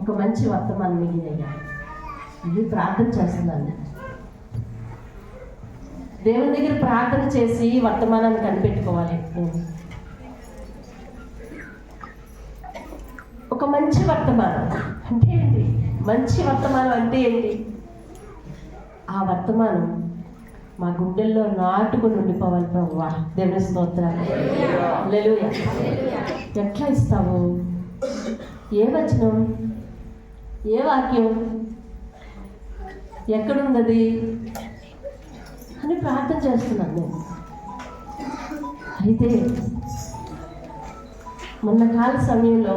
ఒక మంచి వర్తమానం మిగిలినయ్యా, ఇది ప్రార్థన చేస్తున్నాను. దేవుని దగ్గర ప్రార్థన చేసి వర్తమానాన్ని కనిపెట్టుకోవాలి. ఒక మంచి వర్తమానం అంటే ఏంటి? మంచి వర్తమానం అంటే ఏంటి? ఆ వర్తమానం మా గుండెల్లో నాటుకుని ఉండిపోవాలి ప్రభువా. దేవుని స్తోత్రాలు. హల్లెలూయా. ఎట్లా ఇస్తావు? ఏ వచనం, ఏ వాక్యం, ఎక్కడున్నది అని ప్రార్థన చేస్తున్నాను నేను. అయితే మొన్న కాల సమయంలో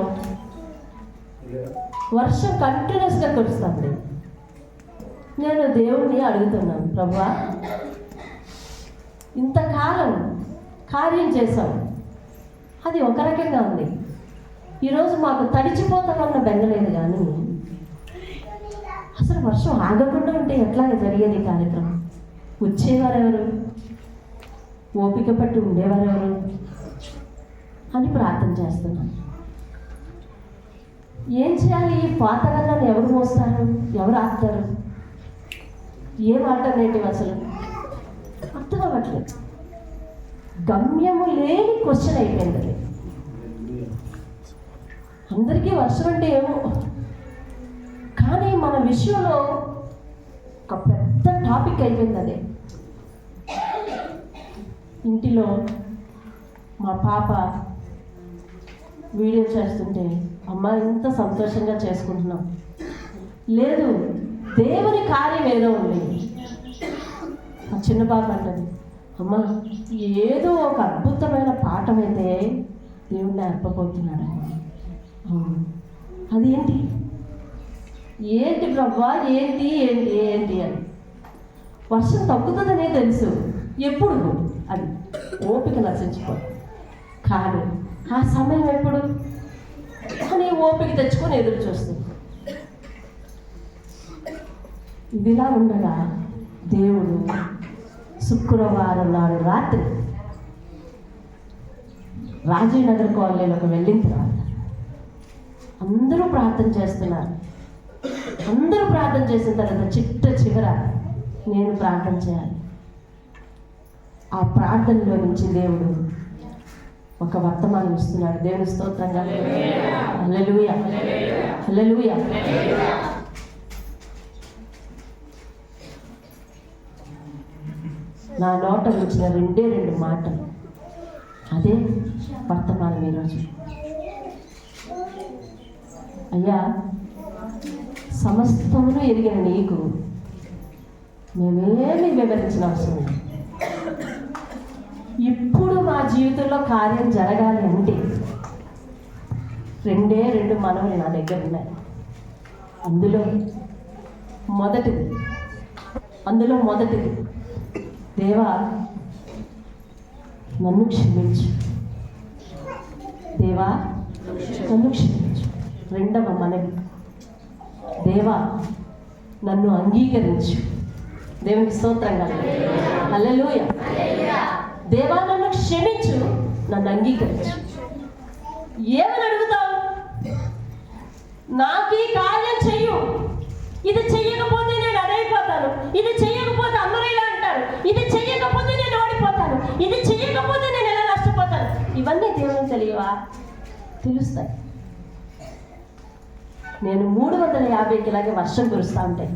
వర్షం కంటిన్యూస్గా కురుస్తుంది. నేను దేవుణ్ణి అడుగుతున్నాను, ప్రభువా ఇంతకాలం కార్యం చేశాం, అది ఒక రకంగా ఉంది. ఈరోజు మాకు తడిచిపోతామన్న బెంగలేదు, కానీ అసలు వర్షం ఆగకుండా ఉంటే ఎట్లా జరిగేది కార్యక్రమం? వచ్చేవారెవరు? ఓపిక పట్టి ఉండేవారెవరు అని ప్రార్థన చేస్తున్నాను. ఏం చేయాలి? పాతవల్లని ఎవరు మోస్తారు, ఎవరు ఆపుతారు? ఏం ఆల్టర్నేటివ్ అసలు అర్థం అవ్వట్లేదు. గమ్యము లేని క్వశ్చన్ అయిపోయింది అది. అందరికీ వర్షం అంటే ఏమో, కానీ మన విషయంలో ఒక పెద్ద టాపిక్ అయిపోయింది అదే. ఇంటిలో మా పాప వీడియో చేస్తుంటే, అమ్మ ఇంత సంతోషంగా చేసుకుంటున్నాం, లేదు దేవుని కార్యం ఏదో ఉంది. ఆ చిన్న పాప అంటది, అమ్మ ఏదో ఒక అద్భుతమైన పాఠం అయితే దేవుడిని అర్పపోతున్నాడు. అదేంటి? ఏంటి బ్రవ్వా, ఏంటి ఏంటి ఏంటి అని. వర్షం తగ్గుతుందనే తెలుసు, ఎప్పుడు అది ఓపిక నశించిపోదు. కానీ ఆ సమయం ఎప్పుడు అని ఓపిక తెచ్చుకొని ఎదురు చూస్తుంది. ఇదిలా ఉండగా దేవుడు శుక్రవారం నాడు రాత్రి రాజీవ్ నగర్ కాలనీలోకి వెళ్ళిన తర్వాత అందరూ ప్రార్థన చేస్తున్నారు. అందరూ ప్రార్థన చేసిన తర్వాత చివర నేను ప్రార్థన చేయాలి. ఆ ప్రార్థనలో నుంచి దేవుడు ఒక వర్తమానం ఇస్తున్నాడు. దేవుని స్తోత్రంగా. హల్లెలూయా, హల్లెలూయా. నా నోట వచ్చిన రెండు మాటలు, అదే వర్తమానం ఈరోజు. అయ్యా, సమస్తమును ఎరిగిన నీకు మేమేమి వివరించిన అవసరం లేదు. ఇప్పుడు మా జీవితంలో కార్యం జరగాలి అంటే రెండు మనవులు నా దగ్గర ఉన్నాయి. అందులో మొదటిది దేవా నన్ను క్షమించు, దేవా నన్ను క్షమించు. రెండవ మనవి, దేవా నన్ను అంగీకరించు. దేవునికి స్తోత్రంగా. హల్లెలూయా. దేవా నన్ను క్షమించు, నన్ను అంగీకరించు. ఏమని అడుగుతావు? నాకు ఈ కార్యం చెయ్యు, ఇది చెయ్యకపోతే నేను అడైపోతాను, ఇది చెయ్యకపోతే అందరూ ఇలా అంటారు, ఇది చెయ్యకపోతే నేను ఓడిపోతాను, ఇది చెయ్యకపోతే నేను ఎలా నష్టపోతాను. ఇవన్నీ దేవునికి తెలియవా? తెలుస్తాయి. నేను 350కి ఇలాగే వర్షం కురుస్తూ ఉంటాయి.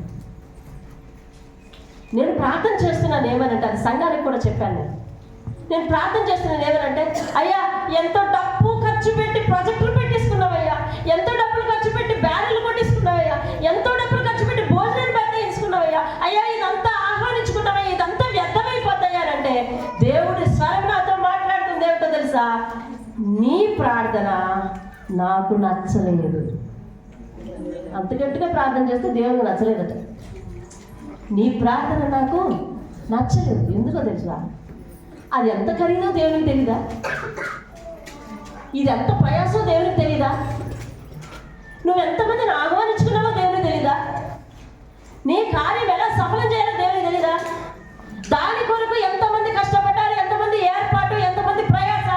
నేను ప్రార్థన చేస్తున్నాను ఏమనంటే, అది సంఘానికి కూడా చెప్పాను. నేను ప్రార్థన చేస్తున్నాను ఏమనంటే, అయ్యా ఎంతో డబ్బు ఖర్చు పెట్టి ప్రాజెక్టులు పెట్టేసుకున్నావయ్యా, ఎంతో డబ్బులు ఖర్చు పెట్టి బ్యానర్లు కొట్టేసుకున్నావయ్యా, ఎంతో డబ్బులు ఖర్చు పెట్టి భోజనం పెట్టేసుకున్నావయ్యా, అయ్యా ఇదంతా ఆహ్వానించుకున్నావయ్యా, ఇదంతా వ్యర్థమైపోతాయంటే దేవుడి స్వరం నాతో మాట్లాడుతుంది. ఏమిటో తెలుసా? నీ ప్రార్థన నాకు నచ్చలేదు. అంత గట్టిగా ప్రార్థన చేస్తే దేవుడికి నచ్చలేదట. నీ ప్రార్థన నాకు నచ్చలేదు. ఎందుకో తెలుసా? అది ఎంత ఖరీదో దేవునికి తెలీదా? ఇది ఎంత ప్రయాసం దేవునికి తెలీదా? నువ్వు ఎంతమందిని ఆహ్వానించుకున్నావో దేవునికి తెలీదా? నీ కార్యం ఎలా సఫలం చేయాలో దేవునికి తెలీదా? దాని కొరకు ఎంతమంది కష్టపడ్డారు, ఎంతమంది ఏర్పాటు, ఎంతమంది ప్రయాస,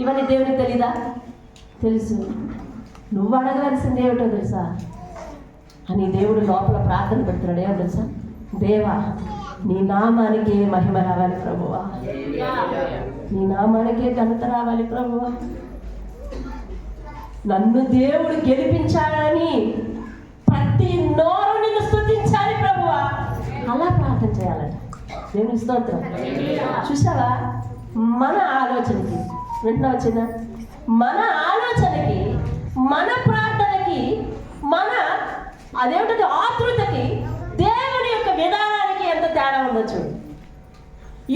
ఇవన్నీ దేవునికి తెలీదా? తెలుసు. నువ్వు అడగవలసింది ఏమిటో తెలుసా అని దేవుడు లోపల ప్రార్థన పెడుతున్నాడు. ఏమో తెలుసా? దేవా, నీ నామానికే మహిమ రావాలి ప్రభువా, నీ నామానికే ఘనత రావాలి ప్రభువా, నన్ను దేవుడు గెలిపించాలని ప్రతి నోరు నిన్ను స్తుతించాలి ప్రభువా. అలా ప్రార్థన చేయాలంట. దేవుని స్తోత్రం. చూసావా, మన ఆలోచనకి వెంటనే వచ్చిందా? మన ఆలోచనకి, మన ప్రార్థనకి, మన అదేమిటది ఆతృతకి, దేవుని యొక్క విధానానికి ఎంత తేడా ఉండొచ్చు.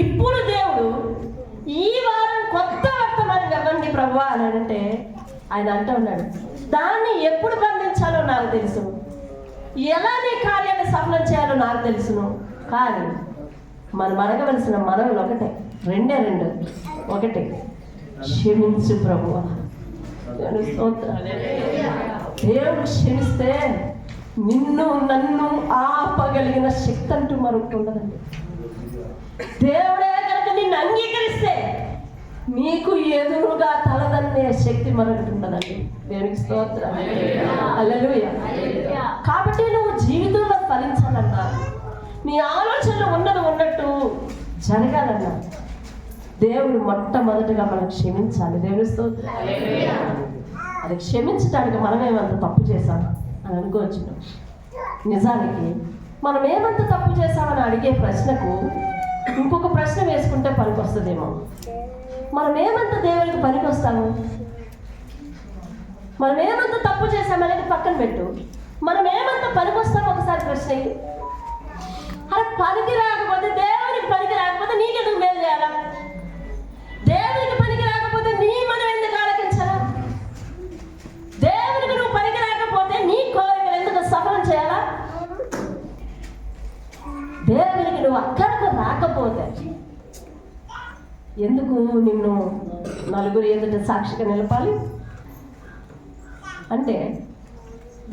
ఇప్పుడు దేవుడు ఈ వారం కొత్త వర్తమానం ఇవ్వండి ప్రభువా అని అంటే ఆయన అంటూ ఉన్నాడు, దాన్ని ఎప్పుడు బంధించాలో నాకు తెలుసు, ఎలా నీ కార్యాన్ని సఫలం చేయాలో నాకు తెలుసును. కానీ మనం అడగవలసిన మనవులు ఒకటే, రెండు ఒకటే, క్షమించు ప్రభువా. దేవుడు క్షమిస్తే నిన్ను నన్ను ఆపగలిగిన శక్తి అంటూ మరొకటి ఉండదండి. దేవుడే కనుక నిన్ను అంగీకరిస్తే నీకు ఎదురుగా తలదన్నే శక్తి మరొకటి ఉండదండి. దేవునికి స్తోత్రం. హల్లెలూయా. కాబట్టి నువ్వు జీవితంలో ఫలించాలన్నా, నీ ఆలోచనలు ఉన్నట్టు జరగాలన్నా దేవుడు మొట్టమొదటిగా మనం క్షమించాలి. దేవుని స్తోత్రం. అది క్షమించడానికి మనమేమంత తప్పు చేశాం అని అనుకోవచ్చు. నిజానికి మనం ఏమంత తప్పు చేశామని అడిగే ప్రశ్నకు ఇంకొక ప్రశ్న వేసుకుంటే పనికొస్తుందేమో. మనం ఏమంత దేవునికి పనికొస్తాము, మనం ఏమంత తప్పు చేశామనేది పక్కన పెట్టు, మనం ఏమంత పనికొస్తామో ఒకసారి ప్రశ్న. అలా పనికి రాకపోతే, దేవునికి పనికి రాకపోతే నీకెందుకు మేలు చేయాలా? దేవునికి పనికి రాకపోతే నీ మనం ఎందుకు ఆలకించాలా? దేవునికి నువ్వు పనికి రాకపోతే నీ కోరికలు ఎందుకు సఫలం చేయాలా? దేవునికి నువ్వు అక్కడికి రాకపోతే ఎందుకు నిన్ను నలుగురు ఎదుట సాక్షిగా నిలపాలి? అంటే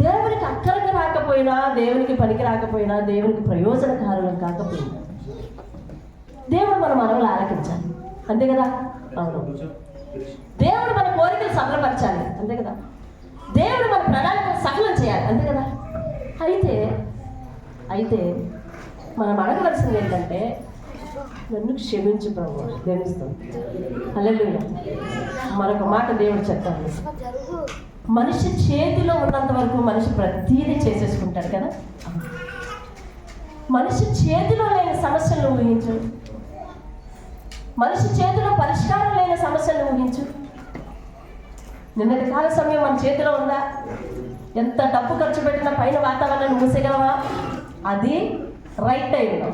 దేవునికి అక్కడికి రాకపోయినా, దేవునికి పనికి రాకపోయినా, దేవునికి ప్రయోజనకారులం కాకపోయినా దేవుడు మన మనవలు ఆలకించాలి. అంతే కదా? అవును. దేవుడు మన కోరికలు సఫలపరచాలి. అంతే కదా? దేవుడు మన ప్రణాళికలు సఫలం చేయాలి. అంతే కదా? అయితే మనం అడగవలసింది ఏంటంటే, నన్ను క్షమించు ప్రభువా. దేవునిస్తాం. హల్లెలూయా. మరొక మాట దేవుడు చెప్తాను, మనిషి చేతిలో ఉన్నంత వరకు మనిషి ప్రతీదీ చేసేసుకుంటాడు కదా. మనిషి చేతిలో లేని సమస్యలను ఊహించు, మనిషి చేతిలో పరిష్కారం లేని సమస్యలను ఊహించు. నిన్నటి కాల సమయం మన చేతిలో ఉందా? ఎంత డబ్బు ఖర్చు పెట్టినా పైన వాతావరణాన్ని మూసేయగలవా? అది రైట్ టైంలో.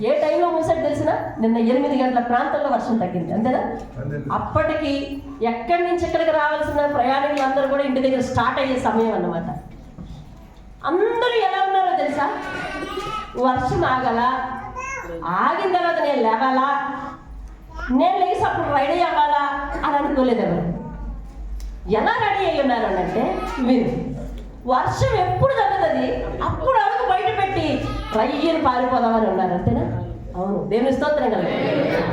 ఏ టైంలో మూసేది తెలిసినా, నిన్న 8 గంటల ప్రాంతంలో వర్షం తగ్గింది. అంతేనా? అప్పటికి ఎక్కడి నుంచి ఎక్కడికి రావాల్సిన ప్రయాణికులు అందరూ కూడా ఇంటి దగ్గర స్టార్ట్ అయ్యే సమయం అన్నమాట. అందరూ ఎలా ఉన్నారో తెలుసా? వర్షం ఆగిన తర్వాత నేను లేవాలా, నేను లేచి అప్పుడు రెడీ అవ్వాలా అని అనుకోలేదు ఎవరు. ఎలా రెడీ అయ్యి ఉన్నారు అంటే, మీరు వర్షం ఎప్పుడు తగ్గుతుంది అప్పుడు అడుగు బయట పెట్టి రయ్యని పారిపోదామని ఉన్నారు. అంతేనా? అవును. దేవుని స్తోత్రం కదా.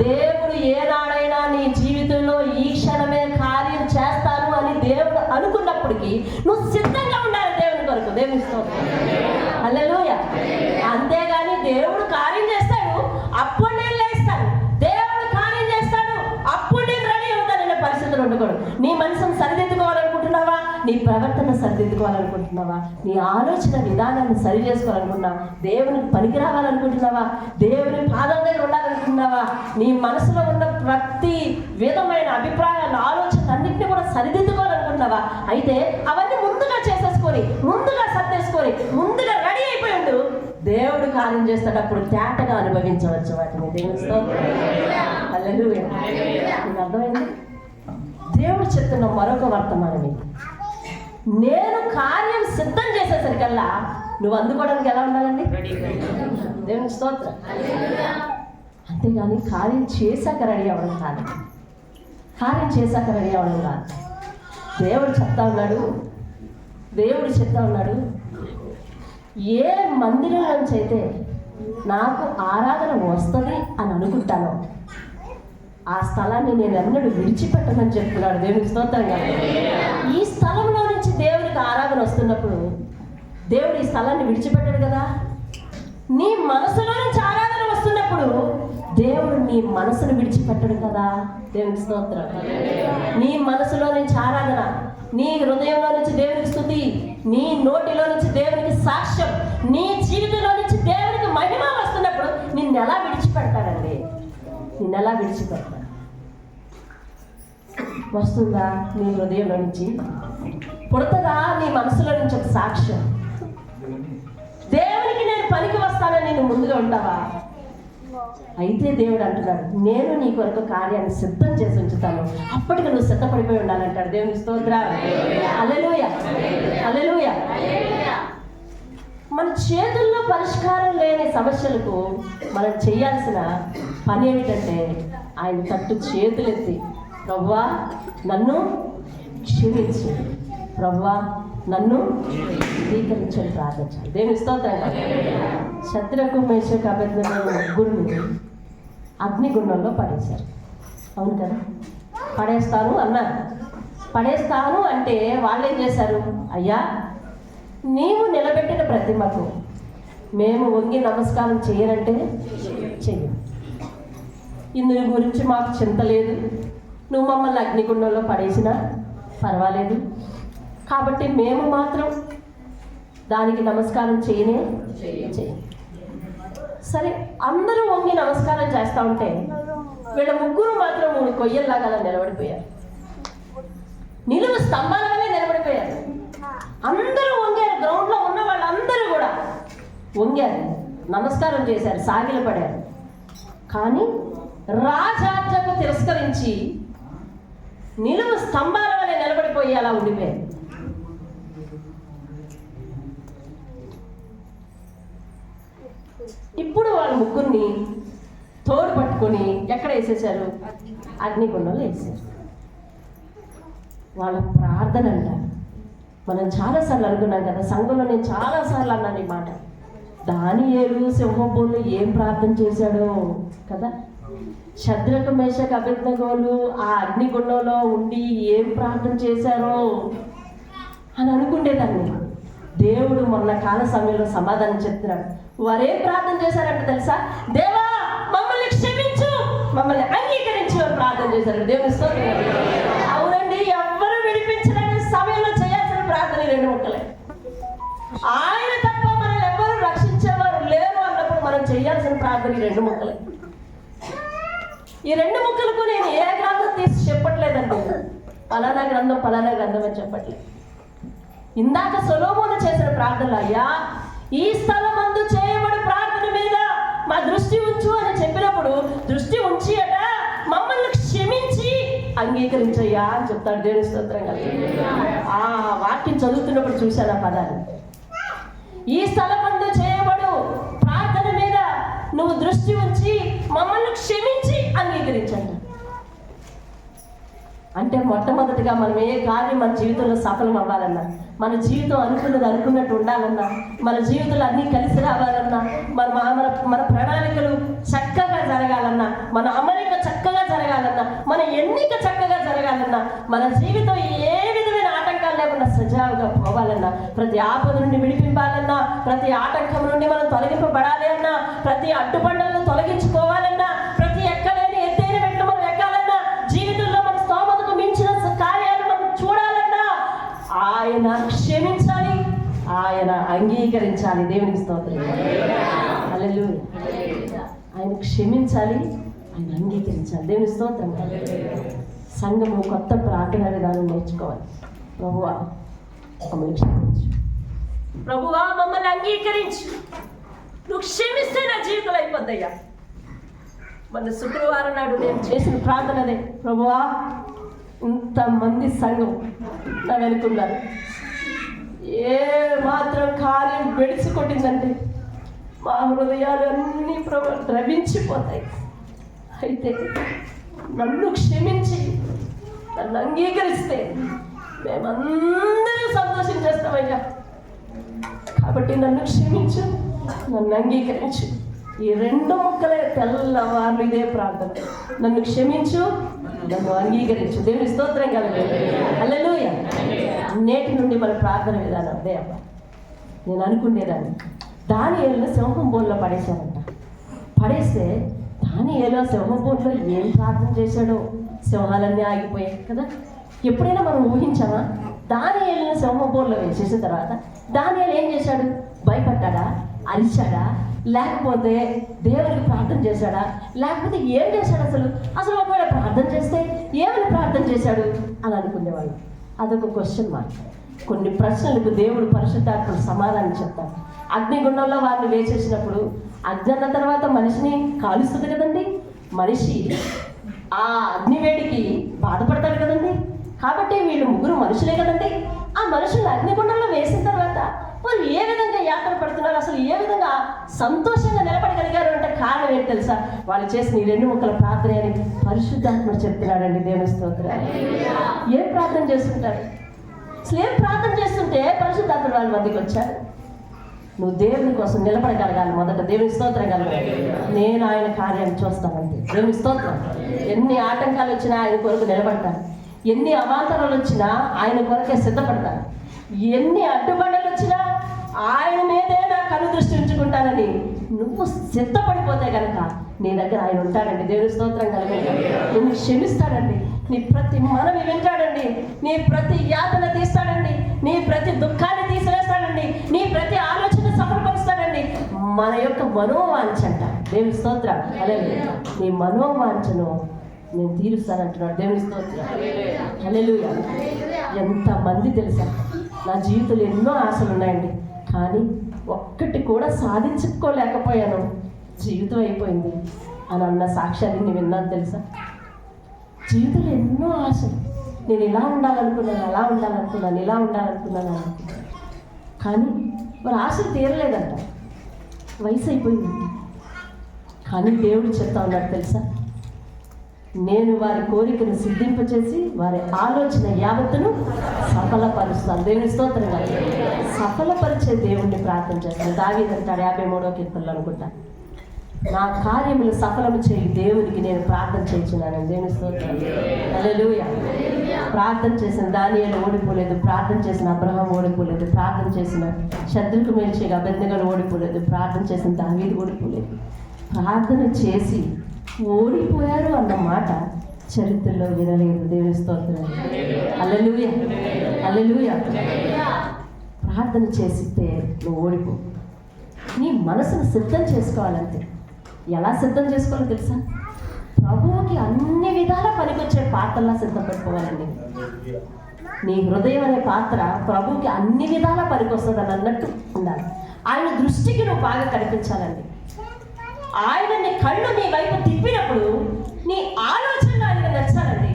దేవుడు ఏనాడైనా నీ జీవితంలో ఈ క్షణమే కార్యం చేస్తాను అని దేవుడు అనుకున్నప్పటికీ నువ్వు సిద్ధంగా ఉండాలి దేవుని కొరకు. దేవుని స్తోత్రం. హల్లెలూయా. అంతేగాని దేవుడు కార్యం చేస్తాడు అప్పుడు నేను లేస్తాను, దేవుడు కార్యం చేస్తాడు అప్పుడు నేను రెడీ అవుతాననే పరిస్థితులు ఉండకూడదు. నీ మనసును సరిదిద్దుకోవాలనుకుంటున్నావా? నీ ప్రవర్తన సరిదిద్దుకోవాలనుకుంటున్నావా? నీ ఆలోచన విధానాన్ని సరి చేసుకోవాలనుకుంటున్నావా? దేవునికి పనికి రావాలనుకుంటున్నావా? దేవుని పాదం దగ్గర ఉండాలనుకుంటున్నావా? నీ మనసులో ఉన్న ప్రతి విధమైన అభిప్రాయాలు, ఆలోచనలు అన్నింటినీ కూడా సరిదిద్దుకోవాలనుకుంటున్నావా? అయితే అవన్నీ ముందుగా చేసేసుకొని, ముందుగా సర్దేసుకొని, ముందుగా రెడీ అయిపోయిండు. దేవుడు కార్యం చేసేటప్పుడు తేటగా అనుభవించవచ్చు వాటిని. దేవుని స్తోత్రం. హల్లెలూయా. నీకు అర్థమైంది? దేవుడు చెప్తున్న మరొక వర్తమానం, నేను కార్యం సిద్ధం చేసేసరికల్లా నువ్వు అందుకోవడానికి ఎలా ఉండాలండి? దేవుని స్తోత్రం. అంతేగాని కార్యం చేశాక రెడీ అవ్వడం కాదు, కార్యం చేశాక రెడీ అవ్వడం కాదు. దేవుడు చెప్తా ఉన్నాడు, ఏ మందిరం నుంచి అయితే నాకు ఆరాధన వస్తుంది అని అనుకుంటానో, ఆ స్థలాన్ని నేను ఎన్నడూ విడిచిపెట్టనని చెప్తున్నాడు. దేవునికి స్తోత్రం కదా. ఈ స్థలంలో నుంచి దేవునికి ఆరాధన వస్తున్నప్పుడు దేవుడు ఈ స్థలాన్ని విడిచిపెట్టాడు కదా. నీ మనసులో నుంచి ఆరాధన వస్తున్నప్పుడు దేవుడు నీ మనసును విడిచిపెట్టడు కదా. దేవునికి స్తోత్రం. నీ మనసులో నుంచి ఆరాధన, నీ హృదయంలో నుంచి దేవునికి స్తుతి, నీ నోటిలో నుంచి దేవునికి సాక్ష్యం, నీ జీవితంలో నుంచి దేవునికి మహిమ వస్తున్నప్పుడు నిన్నెలా విడిచిపెడతాడండి? నిన్నెలా విడిచిపెడతాడు? వస్తుందా నీ హృదయంలో నుంచి? పుడతదా నీ మనసులో నుంచి ఒక సాక్ష్యం? దేవునికి నేను పనికి వస్తానని నేను ముందుగా ఉంటావా? అయితే దేవుడు అంటున్నాడు, నేను నీ కొరకు కార్యాన్ని సిద్ధం చేసి ఉంచుతాను, అప్పటికి నువ్వు సిద్ధపడిపోయి ఉండాలంటాడు. దేవునికి స్తోత్రం. హల్లెలూయా, హల్లెలూయా. మన చేతుల్లో పరిష్కారం లేని సమస్యలకు మనం చేయాల్సిన పని ఏమిటంటే ఆయన తట్టు చేతులెత్తి, ప్రభువా నన్ను క్షమించు, ప్రభువా నన్ను స్వీకరించని ప్రార్థించాలి. దేవుని స్తోత్రం. శద్రకు మేషకు అబేద్నెగో ముగ్గురిని అగ్నిగుండంలో పడేశారు. అవును కదా, పడేస్తాను అన్నారు. పడేస్తాను అంటే వాళ్ళు ఏం చేశారు? అయ్యా నీవు నిలబెట్టిన ప్రతిమకు మేము వంగి నమస్కారం చేయనంటే చెయ్యి, ఇందుని గురించి మాకు చింత లేదు, నువ్వు మమ్మల్ని అగ్నిగుండంలో పడేసినా పర్వాలేదు, కాబట్టి మేము మాత్రం దానికి నమస్కారం చేయనే చేయి. సరే, అందరూ వంగి నమస్కారం చేస్తూ ఉంటే వీళ్ళ ముగ్గురు మాత్రం కొయ్యల్లాగా నిలబడిపోయారు. నిలువు స్తంభాలుగానే నిలబడిపోయారు. అందరూ వంగారు. గ్రౌండ్లో ఉన్న వాళ్ళందరూ కూడా వంగారు, నమస్కారం చేశారు, సాగిలపడారు. కానీ రాజాజ్ఞకు తిరస్కరించి నిలువు స్తంభాల వలె నిలబడిపోయి అలా ఉండిపోయారు. ఇప్పుడు వాళ్ళ ముగ్గురిని తోడు పట్టుకొని ఎక్కడ వేసేసారు? అగ్నిగుండంలో వేసారు. వాళ్ళ ప్రార్థన అంటారు. మనం చాలాసార్లు అనుకున్నాం కదా, సంఘంలో నేను చాలాసార్లు అన్నాను ఈ మాట. దానియేలు సింహపులో ఏం ప్రార్థన చేశాడో కదా. శద్రకు మేషకు అబేద్నెగోలు ఆ అగ్నిగుండంలో ఉండి ఏం ప్రార్థన చేశారో అని అనుకునేదాన్ని. దేవుడు మొన్న కాల సమయంలో సమాధానం చెప్తున్నాడు. వారేం ప్రార్థన చేశారంటే తెలుసా? దేవా మమ్మల్ని క్షమించు, మమ్మల్ని అంగీకరించు అని ప్రార్థన చేశారు. దేవుని స్తోత్రం. అవునండి, ఎవ్వరూ విడిపించలేని సమయంలో చేయాల్సిన ప్రార్థన ఈ రెండు ముక్కలే. ఆయన తప్ప మనల్ని ఎవ్వరూ రక్షించేవారు లేరు అన్నప్పుడు మనం చేయాల్సిన ప్రార్థన ఈ రెండు ముక్కలే. ఈ రెండు ముక్కలకు నేను ఏ గ్రంథం తీసి చెప్పట్లేదండి, పలానా గ్రంథం పలానా గ్రంథం అని చెప్పట్లేదు. ఇందాక సొలొమోను చేసిన ప్రార్థనలు, అయ్యా ఈ స్థలమందు చేయబడి ప్రార్థన మీద మా దృష్టి ఉంచు అని చెప్పినప్పుడు దృష్టి ఉంచి అట మమ్మల్ని క్షమించి అంగీకరించయ్యా అని చెప్తాడు. దేవుని స్తోత్రం కదా. ఆ వాక్యం చదువుతున్నప్పుడు చూశాను ఆ పదాలు. ఈ స్థలమందు చేయబడు ప్రార్థన మీద నువ్వు దృష్టి ఉంచి మమ్మల్ని క్షమించి అంగీకరించండి. అంటే మొట్టమొదటిగా మనం ఏ కార్యం మన జీవితంలో సఫలం అవ్వాలన్నా, మన జీవితం అనుకున్నది అనుకున్నట్టు ఉండాలన్నా, మన జీవితంలో అన్నీ కలిసి రావాలన్నా, మన ప్రణాళికలు చక్కగా జరగాలన్నా, మన అమరిక చక్కగా జరగాలన్నా, మన ఎన్నిక చక్కగా జరగాలన్నా, మన జీవితం ఏ విధమైన ఆటంకాలు లేకుండా సజావుగా పోవాలన్నా, ప్రతి ఆపద నుండి విడిపింపాలన్నా, ప్రతి ఆటంకం నుండి మనం తొలగింపబడాలి అన్నా, ప్రతి అడ్డుబండలను తొలగించుకోవాలన్నా, ప్రతి ఎక్కలేని ఎత్తైన మెట్లు మనం ఎక్కాలన్నా, జీవితంలో మన స్తోమతకు మించిన కార్యాలు మనం చూడాలన్నా ఆయన క్షమించాలి, ఆయన అంగీకరించాలి. దేవునికి స్తోత్రం. హల్లెలూయా. ఆయన క్షమించాలి, ఆయన అంగీకరించాలి. దేవుని స్తోత్రం. సంఘము కొత్త ప్రార్థన విధానం నేర్చుకోవాలి. ప్రభువా మమ్మల్ని క్షమించు, ప్రభువా మమ్మల్ని అంగీకరించు, నువ్వు క్షమిస్తే నా జీవితం అయిపోద్దయ్యా. మన శుక్రవారం నాడు నేను చేసిన ప్రార్థన అదే, ప్రభువా ఇంతమంది సంఘం నా వెనుకున్నారు, ఏ మాత్రం కార్యం వెడిసి కొట్టిందంటే మా హృదయాలు అన్నీ ద్రవించిపోతాయి. అయితే నన్ను క్షమించి నన్ను అంగీకరిస్తే మేమందరూ సంతోషించేస్తామయ్యా. కాబట్టి నన్ను క్షమించు, నన్ను అంగీకరించు. ఈ 2 ముక్కలే తెల్లవార్లు ఇదే ప్రార్థన. నన్ను క్షమించు, నన్ను అంగీకరించు. దేవుని స్తోత్రం కలగలేదు. హల్లెలూయా. నేటి నుండి మన ప్రార్థన విధానం అదే అబ్బా. నేను అనుకునేదాన్ని దానియేలును సింహం బోన్లో పడేశారంట. పడేస్తే దానియేలు సింహం బోన్లో ఏం ప్రార్థన చేశాడో సింహాలన్నీ ఆగిపోయాయి కదా. ఎప్పుడైనా మనం ఊహించామా? దానియేలును సింహం బోన్లో వేసేసిన తర్వాత దానియేలు ఏం చేశాడు? భయపడ్డాడా? అరిచాడా? లేకపోతే దేవునికి ప్రార్థన చేశాడా? లేకపోతే ఏం చేశాడు? అసలు ఒకవేళ ప్రార్థన చేస్తే ఏమని ప్రార్థన చేశాడు అని అనుకునేవాళ్ళు. అదొక క్వశ్చన్ మార్క్. కొన్ని ప్రశ్నలకు దేవుడు పరిశుద్ధాత్మడు సమాధానం చెప్తాడు. అగ్నిగుండంలో వారిని వేసేసినప్పుడు అగ్ని అన్న తర్వాత మనిషిని కాలుస్తుంది కదండి. మనిషి ఆ అగ్నివేడికి బాధపడతాడు కదండి. కాబట్టి వీళ్ళు 3 మనుషులే కదండి. ఆ మనుషులు అగ్నిగుండంలో వేసిన తర్వాత వారు ఏ విధంగా యాత్ర పడుతున్నారు, అసలు ఏ విధంగా సంతోషంగా నిలబడగలిగారు అంటే కారణం ఏంటి తెలుసా? వాళ్ళు చేసిన ఈ 2 ముక్కల ప్రార్థన అని పరిశుద్ధాత్ముడు చెప్తున్నాడండి. దేవుని స్తోత్రం. ఏం ప్రార్థన చేస్తుంటారు? అసలు ఏం ప్రార్థన చేస్తుంటే పరిశుద్ధాత్ముడు వాళ్ళ మధ్యకి వచ్చాడు. నువ్వు దేవుని కోసం నిలబడగలగాలి. మొదట దేవుని స్తోత్రం కలగాలి. నేను ఆయన కార్యాన్ని చూస్తానంతే. దేవుని స్తోత్రం. ఎన్ని ఆటంకాలు వచ్చినా ఆయన కొరకు నిలబడతాను. ఎన్ని అవాంతరాలు వచ్చినా ఆయన కొరకే సిద్ధపడతాను. ఎన్ని అడ్డుబండలు వచ్చినా ఆయన మీదే నా కను దృష్టి ఉంచుకుంటానని నువ్వు సిద్ధపడిపోతే కనుక నీ దగ్గర ఆయన ఉంటాడండి. దేవుని స్తోత్రం కలగండి. నిన్ను క్షమిస్తాడండి. నీ ప్రతి మనవి వింటాడండి. నీ ప్రతి యాతన తీస్తాడండి. నీ ప్రతి దుఃఖాన్ని తీసివేస్తాడండి. నీ ప్రతి ఆలోచన సఫలపరుస్తాడండి. మన యొక్క మనోవాంఛంట. దేవుని స్తోత్రం. అలాగే నీ మనోవాంఛను నేను తీరుస్తానంటున్నాడు. దేవుని స్తోత్రం. హల్లెలూయా. ఎంతమంది తెలుసా, నా జీవితంలో ఎన్నో ఆశలు ఉన్నాయండి, కానీ ఒక్కటి కూడా సాధించుకోలేకపోయాను, జీవితం అయిపోయింది అని అన్న సాక్ష్యాన్ని నేను విన్నాను తెలుసా. జీవితంలో ఎన్నో ఆశలు, నేను ఇలా ఉండాలనుకున్నాను, అలా ఉండాలనుకున్నాను, ఇలా ఉండాలనుకున్నాను అనుకున్నాను, కానీ మరి ఆశలు తీరలేదంట. వయసు అయిపోయిందంట. కానీ దేవుడు చెప్తా ఉన్నాడు తెలుసా, నేను వారి కోరికను సిద్ధింపచేసి వారి ఆలోచన యావత్తును సఫలపరుస్తాను. దేవుని స్తోత్రం. సఫలపరిచే దేవుణ్ణి ప్రార్థన చేస్తాను. దావీదు అంటాడు 53వ కీర్తనలో అనుకుంటా, నా కార్యములు సఫలము చేయి దేవునికి నేను ప్రార్థన చేయించున్నాను. దేవుని స్తోత్రం. హల్లెలూయా. ప్రార్థన చేసిన దానియేలు ఓడిపోలేదు. ప్రార్థన చేసిన అబ్రహాం ఓడిపోలేదు. ప్రార్థన చేసిన శత్రుకు మేల్చేగా అబేద్నెగోలు ఓడిపోలేదు. ప్రార్థన చేసిన దావీదు ఓడిపోలేదు. ప్రార్థన చేసి ఓడిపోయారు అన్న మాట చరిత్రలో వినలేదు. దేవుని స్తోత్రం. హల్లెలూయా. హల్లెలూయా. ప్రార్థన చేసితే నువ్వు ఓడిపో. నీ మనసును సిద్ధం చేసుకోవాలంతే. ఎలా సిద్ధం చేసుకోవాలో తెలుసా? ప్రభువుకి అన్ని విధాల పనికొచ్చే పాత్రలా సిద్ధం పెట్టుకోవాలండి. నీ హృదయం అనే పాత్ర ప్రభువుకి అన్ని విధాల పనికొస్తుంది అని అన్నట్టు ఉండాలి. ఆయన దృష్టికి నువ్వు బాగా కనిపించాలండి. ఆయన నీ కళ్ళు నీ వైపు తిప్పినప్పుడు నీ ఆలోచన ఆయనకు నచ్చాలండి.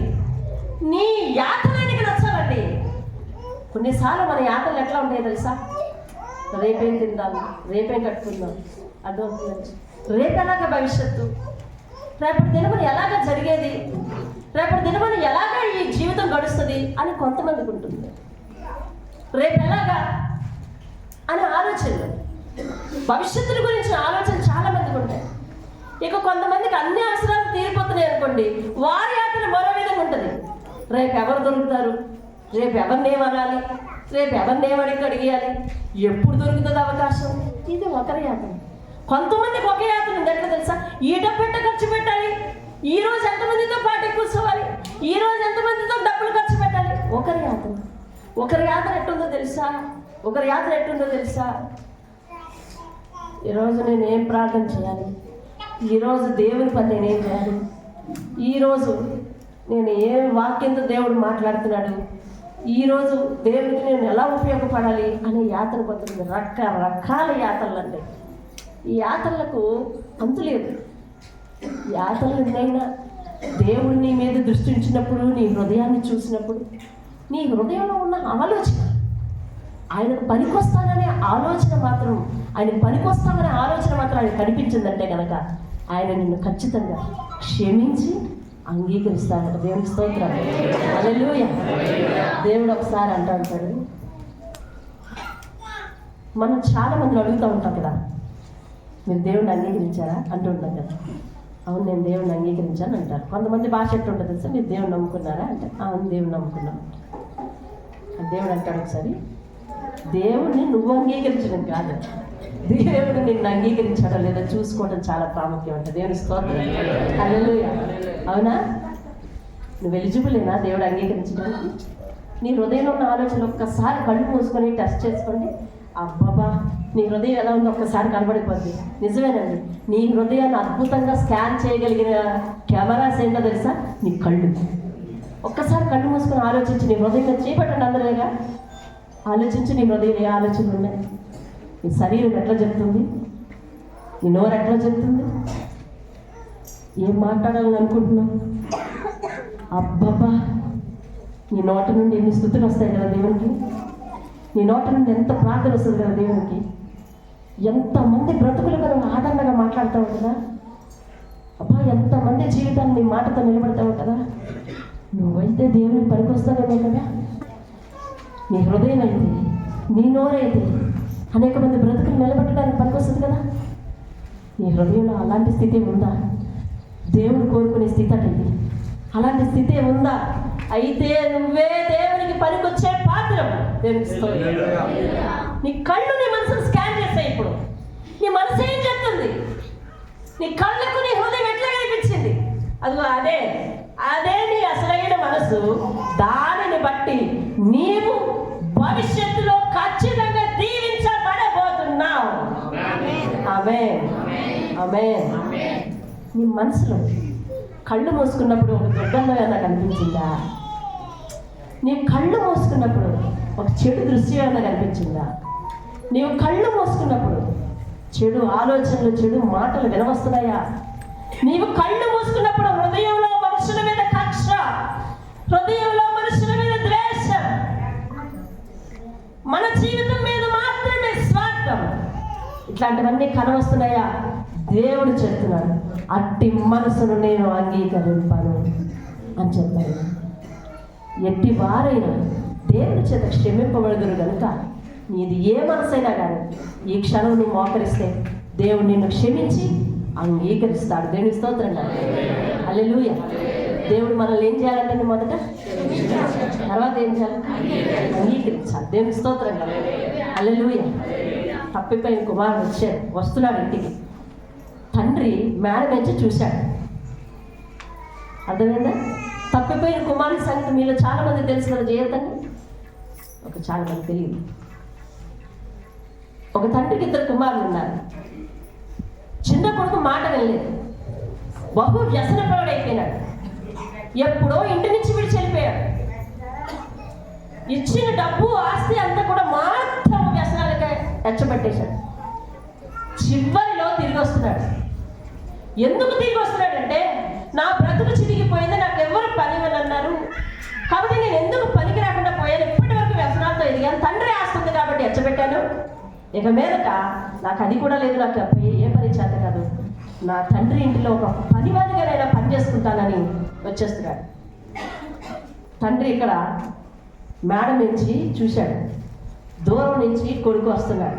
నీ యాతన ఆయనకు నచ్చాలండి. కొన్నిసార్లు మన యాతనలు ఎట్లా ఉంటాయో తెలుసా? రేపేం తిందాము, రేపేం కట్టుకుందాం, అర్థమవుతుంది. రేపు ఎలాగ భవిష్యత్తు, రేపటి దినమని ఎలాగ జరిగేది, రేపటి దినమని ఎలాగ ఈ జీవితం గడుస్తుంది అని కొంతమందికి ఉంటుంది. రేపు ఎలాగా అని ఆలోచనలు, భవిష్యత్తుల గురించి ఆలోచన చాలా మందికి ఉంటాయి. ఇక కొంతమందికి అన్ని అవసరాలు తీరిపోతున్నాయి అనుకోండి, వారి యాత్ర మరో విధంగా ఉంటుంది. రేపు ఎవరు దొరుకుతారు, రేపు ఎవరిని ఏమనాలి, రేపు ఎవరిని అడిగేయాలి, ఎప్పుడు దొరుకుతుంది అవకాశం, ఇది ఒకరి యాత్ర. కొంతమందికి ఒకే యాత్ర ఉంది. ఎట్లా తెలుసా? ఈ డబ్బు ఎట్ట ఖర్చు పెట్టాలి, ఈ రోజు ఎంతమందితో పాటు కూర్చోవాలి, ఈ రోజు ఎంతమందితో డబ్బులు ఖర్చు పెట్టాలి, ఒకరి యాత్ర. ఒకరి యాత్ర ఎట్టుందో తెలుసా? ఒకరి యాత్ర ఎట్టుందో తెలుసా? ఈరోజు నేను ఏం ప్రార్థన చేయాలి, ఈరోజు దేవుని పని నేనేం చేయాలి, ఈరోజు నేను ఏ వాక్యంతో దేవుడు మాట్లాడుతున్నాడు, ఈరోజు దేవుడికి నేను ఎలా ఉపయోగపడాలి అనే యాత్ర కొంతమంది రకరకాల యాత్రలు అంటే ఈ యాత్రలకు అంతు లేదు. యాత్రలు ఎన్నైనా దేవుడు నీ మీద దృష్టి ఉంచినప్పుడు, నీ హృదయాన్ని చూసినప్పుడు, నీ హృదయంలో ఉన్న ఆలోచన ఆయనకు పనికొస్తాననే ఆలోచన మాత్రం, ఆయన పనికొస్తామనే ఆలోచన మాత్రం ఆయన కనిపించిందంటే కనుక ఆయన నిన్ను ఖచ్చితంగా క్షమించి అంగీకరిస్తాడట. దేవుని స్తోత్రం. హల్లెలూయా. దేవుడు ఒకసారి అంటాడు, మనం చాలా మందిని అడుగుతూ ఉంటాం కదా, మీరు దేవుడిని అంగీకరించారా అంటుంటాం కదా. అవును నేను దేవుడిని అంగీకరించాను అంటారు. కొంతమంది భాష ఎట్టుంటుంది తెలుసా, మీరు దేవుడిని నమ్ముకున్నారా అంటే అవును దేవుడిని నమ్ముకున్నాం. దేవుడు అంటాడు ఒకసారి, దేవుడిని నువ్వు అంగీకరించడం కాదు, దేవుడు నిన్ను అంగీకరించడం లేదా చూసుకోవడం చాలా ప్రాముఖ్యం అంట. దేవుని స్తోత్రం. హల్లెలూయా. అవునా, నువ్వు ఎలిజిబులేనా దేవుడు అంగీకరించడానికి? నీ హృదయంలో ఉన్న ఆలోచన ఒక్కసారి కళ్ళు మూసుకొని టెస్ట్ చేసుకోండి. అబ్బాబా నీ హృదయం ఎలా ఉందో ఒక్కసారి కనబడిపోద్ది. నిజమేనండి, నీ హృదయాన్ని అద్భుతంగా స్కాన్ చేయగలిగిన కెమెరాస్ ఏంటో తెలుసా? నీ కళ్ళు. ఒక్కసారి కళ్ళు మూసుకొని ఆలోచించి, నీ హృదయం చేపట్టండి అందరేగా ఆలోచించి, నీ హృదయం ఏ ఆలోచనలు ఉన్నాయి? నీ శరీరం ఎట్లా చెప్తుంది? నీ నోరు ఎట్లా చెప్తుంది? ఏం మాట్లాడాలని అనుకుంటున్నావు? అబ్బబ్బా నీ నోట నుండి ఎన్ని స్తుతులు వస్తాయి కదా దేవునికి. నీ నోట నుండి ఎంత ప్రార్థన వస్తుంది కదా దేవునికి. ఎంతమంది బ్రతుకులు మనం ఆదరణగా మాట్లాడుతూ కదా. అబ్బా ఎంతమంది జీవితాన్ని నీ మాటతో నిలబడతావు కదా. నువ్వైతే దేవునికి పనికొస్తావేమో కదా. నీ హృదయం అయితే, నీ నోరైతే అనేక మంది బ్రతుకులు నిలబెట్టడానికి పనికొస్తుంది కదా. నీ హృదయంలో అలాంటి స్థితి ఉందా? దేవుడు కోరుకునే స్థితి అటైంది. అలాంటి స్థితి ఉందా? అయితే నువ్వే దేవునికి పనికొచ్చే పాత్రం. నీ కళ్ళు నీ మనసును స్కాన్ చేస్తాయి. ఇప్పుడు నీ మనసు ఏం చెప్తుంది? నీ కళ్ళకు నీ హృదయం ఎట్లా కనిపించింది? అదిగో అదే నీ అసలైన మనసు. దానిని బట్టి నీవు భవిష్యత్తులో ఖచ్చితంగా దీవించబడబోతున్నావు. ఆమేన్, ఆమేన్. నీ మనసులో కళ్ళు మూసుకున్నప్పుడు ఒక దుర్గంధం ఏమైనా కనిపించిందా? నీ కళ్ళు మూసుకున్నప్పుడు ఒక చెడు దృశ్యం ఏమైనా కనిపించిందా? నీవు కళ్ళు మూసుకున్నప్పుడు చెడు ఆలోచనలు, చెడు మాటలు వినవస్తున్నాయా? నీవు కళ్ళు మూసుకున్నప్పుడు హృదయంలో మనుషుల మీద కక్ష, హృదయంలో మనుషుల మీద ద్వేషం, మన జీవితం మీద మాత్రమే స్వార్థం, ఇట్లాంటివన్నీ కనవస్తున్నాయా? దేవుడు చెప్తున్నాడు, అట్టి మనసును నేను అంగీకరింపను అని చెప్పాను. ఎట్టి వారైనా దేవుని చేత క్షమింపబడుదురు కనుక నీది ఏ మనసైనా కానీ ఈ క్షణం నువ్వు మోకరిస్తే దేవుడు నిన్ను క్షమించి అంగీకరిస్తాడు. దేవుని స్తోత్రం. హల్లెలూయా. దేవుడు మనల్ని ఏం చేయాలంటే మొదట, తర్వాత ఏం చేయాలి? అంగీకరించాలి. దేవుని స్తోత్రం. హల్లెలూయా. తప్పిపోయిన కుమారుడు వస్తున్నాడు ఇంటికి. తండ్రి మేడ నుంచి చూశాడు. అర్థమైందా? తప్పిపోయిన కుమారుడి సంగతి మీలో చాలా మంది తెలుసు కదా. చేయొద్దండి, చాలా మంది తెలియదు. ఒక తండ్రికి 2 కుమారులు ఉన్నారు. చిన్న కొడుకు మాట వెళ్ళలేదు, బహు వ్యసనపరుడైపోయినాడు. ఎప్పుడో ఇంటి నుంచి విడిచి వెళ్ళిపోయాడు. ఇచ్చిన డబ్బు ఆస్తి అంతా కూడా మాత్రం వ్యసనాలకే ఎచ్చబెట్టేశాడు. చివరిలో తిరిగి వస్తున్నాడు. ఎందుకు తిరిగి వస్తున్నాడంటే, నా బ్రతుకు చిరిగిపోయింది, నాకు ఎవరు పని అన్నారు కాబట్టి నేను ఎందుకు పనికి రాకుండా పోయాను, ఇప్పటి వరకు వ్యసనాలతో ఎదిగాను, తండ్రి ఆస్తుంది కాబట్టి ఎచ్చబెట్టాను, ఇక మీదట నాకు అది కూడా లేదు, నాకు ఏ పని చేత కాదు, నా తండ్రి ఇంటిలో ఒక పనివాడిగానైనా పని చేసుకుంటానని వచ్చేస్తున్నాడు. తండ్రి ఇక్కడ మేడ నుంచి చూశాడు, దూరం నుంచి కొడుకు వస్తున్నాడు.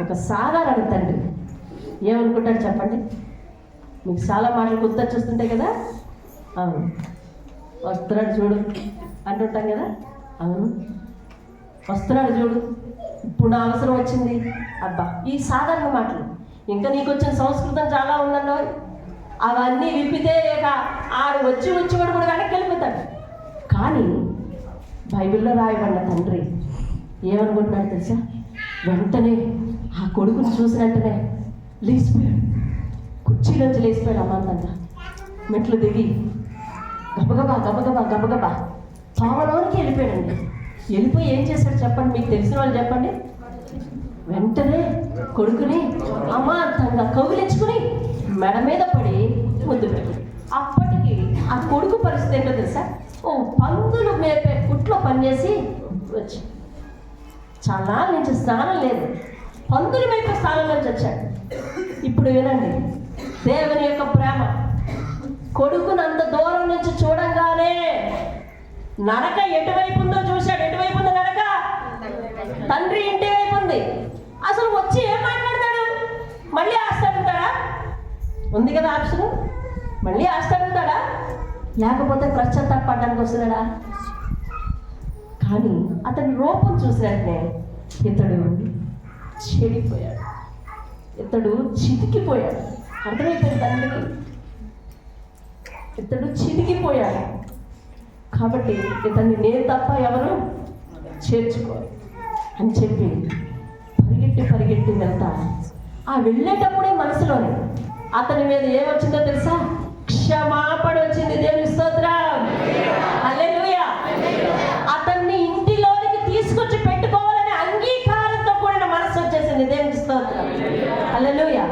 ఒక సాధారణ తండ్రి ఏమనుకుంటాడు చెప్పండి? మీకు చాలా మాటలు గుర్తొచ్చేస్తుంటాయి కదా. అవును, వస్తున్నాడు చూడు అంటుంటాం కదా. అవును, వస్తున్నాడు చూడు, ఇప్పుడు నా అవసరం వచ్చింది. అబ్బా, ఈ సాధారణ మాటలు. ఇంకా నీకు వచ్చిన సంస్కృతం చాలా ఉందన్నో, అవన్నీ విప్పితే ఇక ఆడు వచ్చి కూడా వెనక్కి వెళ్ళిపోతాడు. కానీ బైబిల్లో రాయబడిన తండ్రి ఏమనుకుంటున్నాడు తెలుసా? వెంటనే ఆ కొడుకుని చూసిన వెంటనే లేచిపోయాడు, కుర్చీలోంచి లేచిపోయాడు. అమ్మంతంగా మెట్లు దిగి గబగబా పావలోనికి వెళ్ళిపోయాడండి. వెళ్ళిపోయి ఏం చేశాడు చెప్పండి? మీకు తెలిసిన వాళ్ళు చెప్పండి. వెంటనే కొడుకుని అమాంతంగా కౌగిలించుకుని మెడ మీద పడి ముద్దు పెట్టాడు. అప్పటికి ఆ కొడుకు పరిస్థితి ఏంటో తెలుసా? పందులు మేపే పుట్లో పనిచేసి వచ్చి చాలా నుంచి స్నానం లేదు, పందులు మేపే స్థానం నుంచి వచ్చాడు. ఇప్పుడు వినండి దేవుని యొక్క ప్రేమ. కొడుకుని అంత దూరం నుంచి చూడంగానే నరక ఎటువైపు ఉందో చూశాడు. ఎటువైపు ఉంది నరక? తండ్రి ఇంటి వైపు ఉంది. అసలు వచ్చి ఏం మాట్లాడతాడు? మా ఉంది కదా ఆప్షన్. మళ్ళీ ఆస్తాడుతాడా, లేకపోతే పశ్చాత్తాపడడానికి వస్తున్నాడా? కానీ అతని రూపం చూసినట్టే ఇతడు చెడిపోయాడు, ఇతడు చితికిపోయాడు. అర్థమైపోయింది తండ్రికి, ఇతడు చితికిపోయాడు. కాబట్టి ఇతన్ని నేను తప్ప ఎవరు చేర్చుకోరు అని చెప్పి పరిగెట్టి వెళ్తా. ఆ వెళ్ళేటప్పుడే మనసులోనే అతని మీద ఏమొచ్చిందో తెలుసా? క్షమాపణ వచ్చింది. దేవుని స్తోత్రం, హల్లెలూయా. అతన్ని ఇంటిలోనికి తీసుకొచ్చి పెట్టుకోవాలని అంగీకారంతో కూడిన మనసు వచ్చేసింది. దేవుని స్తోత్రం, హల్లెలూయా.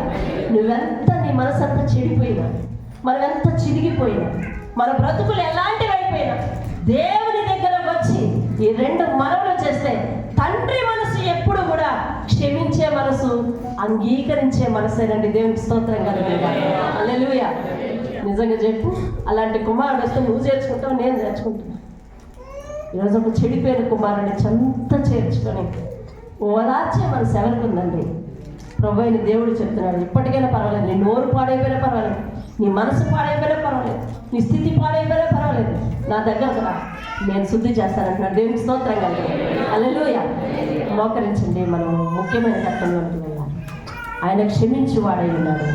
నువ్వెంత నీ మనసంతా చెడిపోయినా, మనమెంత చిరిగిపోయినా, మన బ్రతుకులు ఎలాంటివి అయిపోయినా దేవుని దగ్గర వచ్చి ఈ రెండు మనవులు చేస్తే తండ్రి మనసు ఎప్పుడు కూడా క్షమించే మనసు, అంగీకరించే మనసేనండి. దేవునికి స్తోత్రం కలుగుగా, హల్లెలూయా. నిజంగా చెప్పు, అలాంటి కుమారుడు వస్తే నువ్వు చేర్చుకుంటావు, నేను చేర్చుకుంటున్నా. ఈరోజు ఒక చెడిపోయిన కుమారుడిని చెంత చేర్చుకొని ఓదార్చే మనసు ఎవరికి ఉందండి? ప్రభు అయిన దేవుడు చెప్తున్నాడు, ఇప్పటికైనా పర్వాలేదు, నీ నోరు పాడైపోయినా పర్వాలేదు, నీ మనసు పాడైపోయినా పర్వాలేదు, నీ స్థితి పాడైపోయినా పర్వాలేదు, నా దగ్గరకు రా, నేను శుద్ధి చేస్తానంటున్నాడు. దేవునికి స్తోత్రం కలిగి, హల్లెలూయా. మోకరించండి. మనం ముఖ్యమైన ఘట్టంలోకి వెళ్ళాలి. ఆయన క్షమించువాడై ఉన్నాడు,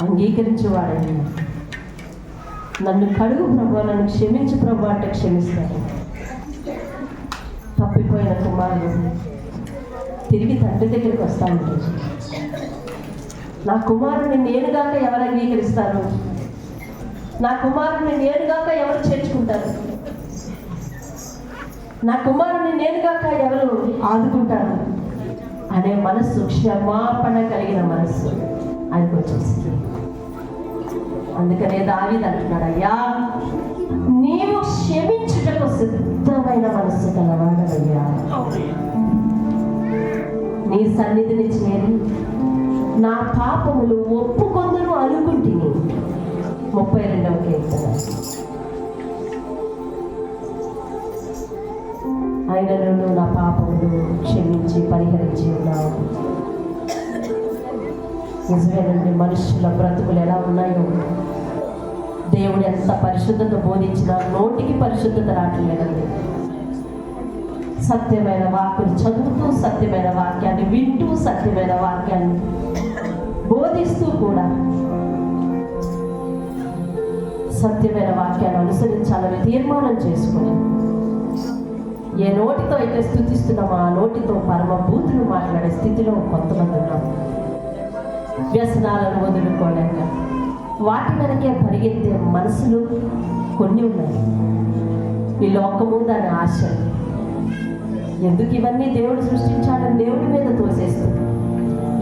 అంగీకరించువాడై ఉన్నాడు. నన్ను కడుగు ప్రభు, నన్ను క్షమించు ప్రభు అంటే క్షమిస్తాడు. తప్పిపోయిన కుమారుడు తిరిగి తండ్రి దగ్గరికి వస్తా ఉంటాడు. నా కుమారుడిని నేనుగాక ఎవరు అంగీకరిస్తారు? నా కుమారుడిని నేనుగాక ఎవరు చేర్చుకుంటారు? నా కుమారుడిని నేనుగాక ఎవరు ఆదుకుంటారు అనే మనస్సు, క్షమాపణ కలిగిన మనస్సు ఆయనకు వచ్చేసింది. అందుకనే దావీదు అంటున్నాడు, అయ్యా నీవు క్షమించుటకు సిద్ధమైన మనస్సు కలవాడవయ్యా. నీ సన్నిధిని చేరి నా పాపములు ఒప్పుకొందును అనుకుంటుని. 32వ కీర్తన. ఆయనను నా పాపములు క్షమించి పరిహరించి ఉన్నావు. నిజమేనండి, మనుషుల బ్రతుకులు ఎలా ఉన్నాయో, దేవుడు ఎంత పరిశుద్ధత బోధించినా నోటికి పరిశుద్ధత రావట్లేదండి. సత్యమైన వాక్కుని చదువుతూ, సత్యమైన వాక్యాన్ని వింటూ, సత్యమైన వాక్యాన్ని బోధిస్తూ కూడా సత్యమైన వాక్యాన్ని అనుసరించాలని తీర్మానం చేసుకుని ఏ నోటితో అయితే స్తుతిస్తున్నామో ఆ నోటితో పరమ బూతులు మాట్లాడే స్థితిలో కొంతమంది ఉన్నాం. వ్యసనాలను వదులుకోలేక వాటి వెనకే పరిగెత్తే మనసులు కొన్ని ఉన్నాయి. ఈ లోకము దాని ఆశ, ఎందుకు ఇవన్నీ దేవుడు సృష్టించాడని దేవుడి మీద తోసేస్తుంది.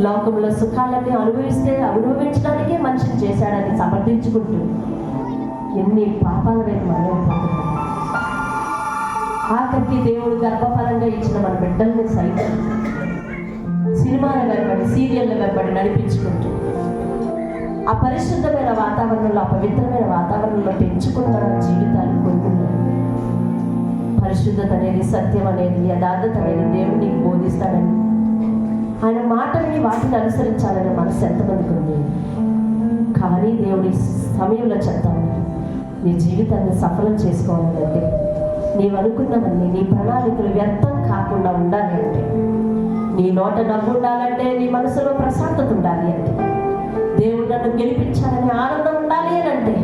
లోకంలో సుఖాలన్నీ అనుభవించడానికే మనిషిని చేశాడని సమర్థించుకుంటూ ఎన్ని పాపాల వైపు మనమైపోతున్నాం. ఆఖరికి దేవుడు గర్భఫలంగా ఇచ్చిన మన బిడ్డల్ని సైతం సినిమాల వెంబడి, సీరియళ్ళ వెంబడి నడిపించుకుంటూ అపరిశుద్ధమైన వాతావరణంలో, అపవిత్రమైన వాతావరణంలో పెంచుకున్న జీవితాలు కొన్ని. పరిశుద్ధత అనేది, సత్యం అనేది, యథార్థత అనేది దేవుడు నీకు బోధిస్తాడని, ఆయన మాటల్ని వాటిని అనుసరించాలనే మనసు ఎంతమందికి ఉంది. కానీ దేవుడి సమయంలో చెప్తాను, నీ జీవితాన్ని సఫలం చేసుకోవాలంటే, నీవు అనుకున్నవన్నీ, నీ ప్రణాళికలు వ్యర్థం కాకుండా ఉండాలి అంటే, నీ నోట నవ్వు ఉండాలంటే, నీ మనసులో ప్రశాంతత ఉండాలి అంటే, దేవుడు నన్ను గెలిపించాలని ఆనందం ఉండాలి అని అంటే,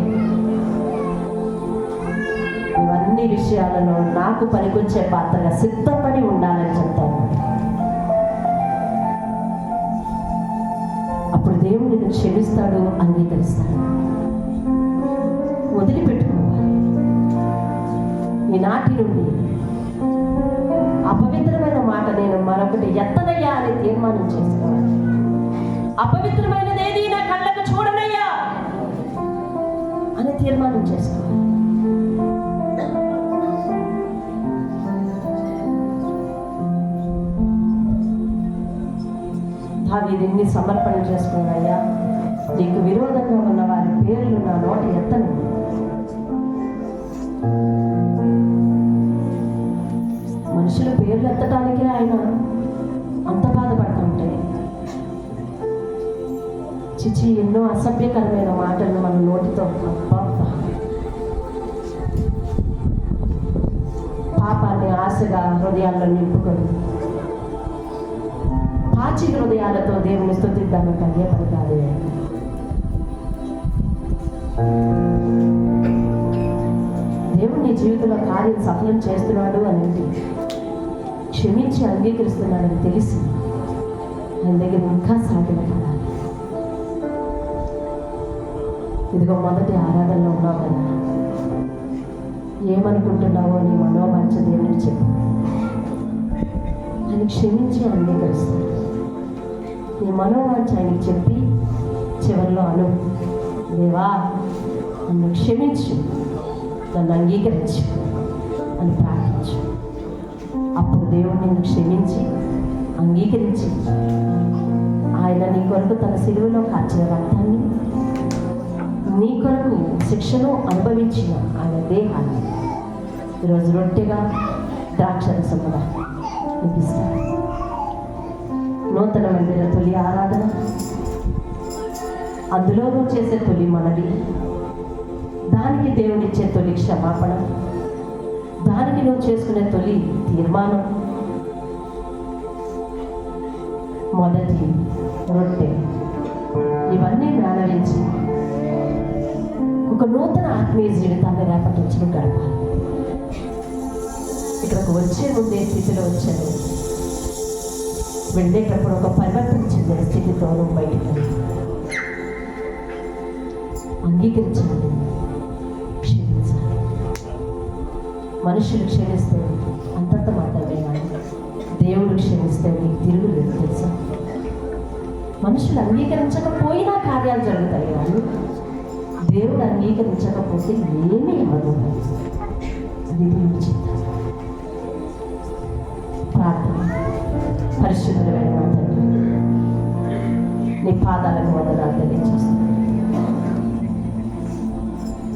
ఇవన్నీ విషయాలలో నాకు పనికొచ్చే పాత్రగా సిద్ధపడి ఉండాలని చెప్తాను. అప్పుడు దేవుడు నిన్ను క్షమిస్తాడు, అంగీకరిస్తాడు. వదిలిపెట్టుకోవాలి. ఈనాటి నుండి అపవిత్రమైన మాట నేను మరొకటి ఎత్తనయ్యా అని తీర్మానం చేసుకోవాలి. అపవిత్రమైనదేది నా కళ్ళకు చూడనయ్యా అని తీర్మానం చేసుకోవాలి. దావీదు ఎన్ని సమర్పణ చేసుకున్నాయ్యా, నీకు విరోధంగా ఉన్న వారి పేర్లు నా నోట ఎత్తను. మనుషుల పేర్లు ఎత్తడానికే ఆయన అంత బాధపడుతూ ఉంటే చిచి ఎన్నో అసభ్యకరమైన మాటలు మన నోటితో అబ్బా పాపాన్ని ఆశగా హృదయాల్లో నింపుకొని పాచి హృదయాలతో దేవుని స్తుతిద్దామంటే అదే పని కాదు. దేవుడు నీ జీవితంలో కార్యం సఫలం చేస్తున్నాడు అని క్షమించి అంగీకరిస్తున్నాడని తెలిసి ఆయన దగ్గర ఇంకా సాగిలపడాలి. ఇదిగో మొదటి ఆరాధనలో ఉన్నావు కదా, ఏమనుకుంటున్నావో నీ మనోవాంఛ దేవునికి చెప్పు. ఆయన క్షమించి అంగీకరిస్తాడు. నీ మనోవాంఛ ఆయనకి చెప్పి చివరిలో అను, దేవా నన్ను క్షమించు, నన్ను అంగీకరించు అని ప్రార్థించు. అప్పుడు దేవుడు నిన్ను క్షమించి అంగీకరించి ఆయన నీ కొరకు తన సిలువలో కార్చిన రక్తాన్ని, నీ కొరకు శిక్షను అనుభవించిన ఆయన దేహాన్ని ఈరోజు రొట్టెగా ద్రాక్షరసముగా నీకు ఇస్తాడు. నూతన మందిర తొలి ఆరాధన, అందులో నువ్వు చేసే తొలి మనవి, దానికి దేవుడిచ్చే తొలి క్షమాపణ, దానికి నువ్వు చేసుకునే తొలి తీర్మానం, మొదటి రొట్టె, ఇవన్నీ మేళవించి ఒక నూతన ఆత్మీయ జీవితాన్ని రేపటించడం గడపాలి. ఇక్కడికి వచ్చే ముందే స్థితిలో వచ్చాను, వెళ్ళేటప్పుడు ఒక పరివర్తన చెందిన స్థితితో నువ్వు బయటికి అంగీకరించాలి, క్షమించాలి. మనుషులు క్షమిస్తే అంతంత మాత్రమే కానీ దేవుడు క్షమిస్తే నీకు తిరుగులేదు తెలుసా. మనుషులు అంగీకరించకపోయినా కార్యాలు జరుగుతాయి కానీ దేవుడు అంగీకరించకపోతే ఏమీ అవ్వదు. అది దేవుడు చెప్తాడు. ప్రార్థన. పరిశుద్ధుడైన మా తండ్రి, నీ పాదాలకు వందనాలు తెలియజేస్తాను.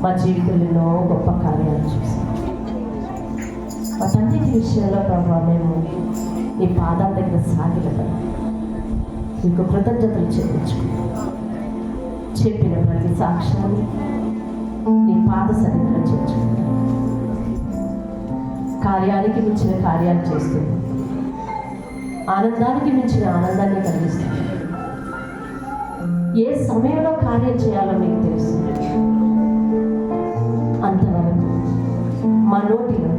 మా జీవితంలో గొప్ప కార్యాలు చూసాం. వాటన్నిటి విషయంలో ప్రభావ మేము నీ పాదాల దగ్గర సాగిలపడి నీకు కృతజ్ఞతలు చెల్లించుకున్నాం. చెప్పిన ప్రతి సాక్ష్యాన్ని నీ పాద సన్నిధిలో చేర్చుకుంటాం. కార్యానికి మించిన కార్యాలు చేస్తుంది, ఆనందానికి మించిన ఆనందాన్ని కలిగిస్తుంది. ఏ సమయంలో కార్యం చేయాలో నీకు తెలుసు. అంతవరకు మా నోటిలో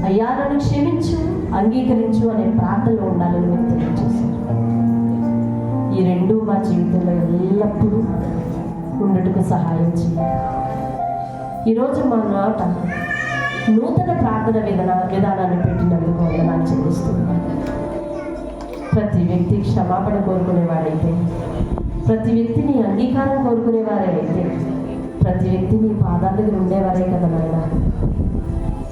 అయ్యా నన్ను క్షమించు, అంగీకరించు అనే ప్రార్థనలో ఉండాలని మీరు తెలియజేశారు. ఈ రెండు మా జీవితంలో ఎల్లప్పుడూ ఉండటకు సహాయం చేయాలి. ఈరోజు మా నాట నూతన ప్రార్థన విధానాన్ని పెట్టినందుకు వందనాలు చెల్లిస్తున్నాను. ప్రతి వ్యక్తి క్షమాపణ కోరుకునేవాడైతే, ప్రతి వ్యక్తిని అంగీకారం కోరుకునేవారే అయితే, ప్రతి వ్యక్తి నీ పాదాల దగ్గర ఉండేవారే కదా నాయన.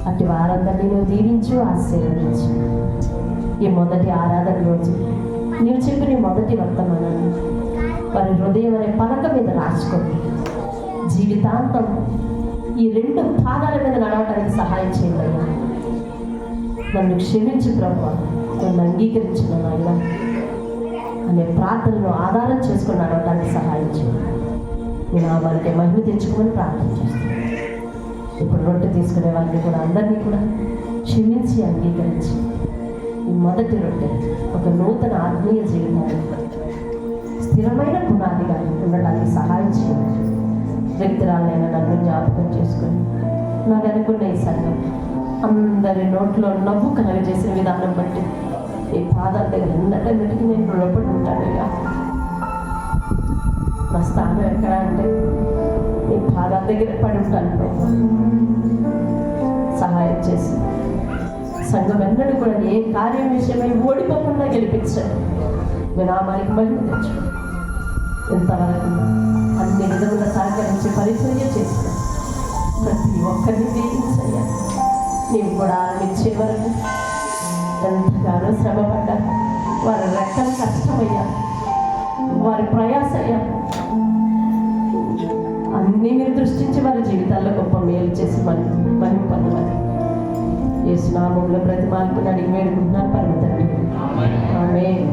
అట్టి వారందరినీ నువ్వు దీవించు, ఆశీర్వదించు. ఈ మొదటి ఆరాధన రోజు నీవు చెప్పిన మొదటి వర్తమానాన్ని వారి హృదయం అనే పలక మీద రాసుకొని జీవితాంతం ఈ రెండు పాదాల మీద నడవటానికి సహాయం చేయాలయ్యా. నన్ను క్షమించు ప్రభువా, నన్ను అంగీకరించిన నాయన అనే ప్రార్థనను ఆధారం చేసుకొని నడవటానికి సహాయం చేయాలి. నేను ఆ వారికి మహిమ తెచ్చుకోమని ప్రార్థన చేస్తాను. ఇప్పుడు రొట్టె తీసుకునే వారిని కూడా అందరినీ కూడా క్షమించి అంగీకరించి ఈ మొదటి రొట్టె ఒక నూతన ఆత్మీయ జీవితాన్ని స్థిరమైన పునాదిగా ఉండటానికి సహాయం చేయాలి. వ్యక్తురాలైన నన్ను జ్ఞాపకం చేసుకొని నాకు అనుకున్న ఈ సంఘం అందరి నోట్లో నవ్వు కలగజేసిన విధానం బట్టి ఈ పాదాల దగ్గర అందరికీ నేను రుణపడి ఉంటాను. ఇక నా స్థానం ఎక్కడ అంటే ఈ పాదాల దగ్గర పడి ఉంటాను. సహాయం చేసి సంఘం ఎన్నడూ కూడా ఏ కార్యం విషయమై ఓడిపోకుండా గెలిపించండి. వినామానికి మళ్ళీ తెచ్చు. ఇంతవరకు అన్ని విధముగా సహకరించి పరిచర్య చేసిన ప్రతి ఒక్కరిని దీవించయ్యా. నీవు కూడా ఆరంభించే వరకు ఎంతగానో శ్రమపడ్డా, వారి రెక్కల కష్టమయ్యా, వారి ప్రయాస అయ్యా, అన్నీ మీరు దృష్టించి వారి జీవితాల్లో గొప్ప మేలు చేసి మనం పొందమని యేసు నామములో బ్రతిమాలుకుని అడిగి వేడుకుంటున్నాను పరమ తండ్రి. ఆమేన్.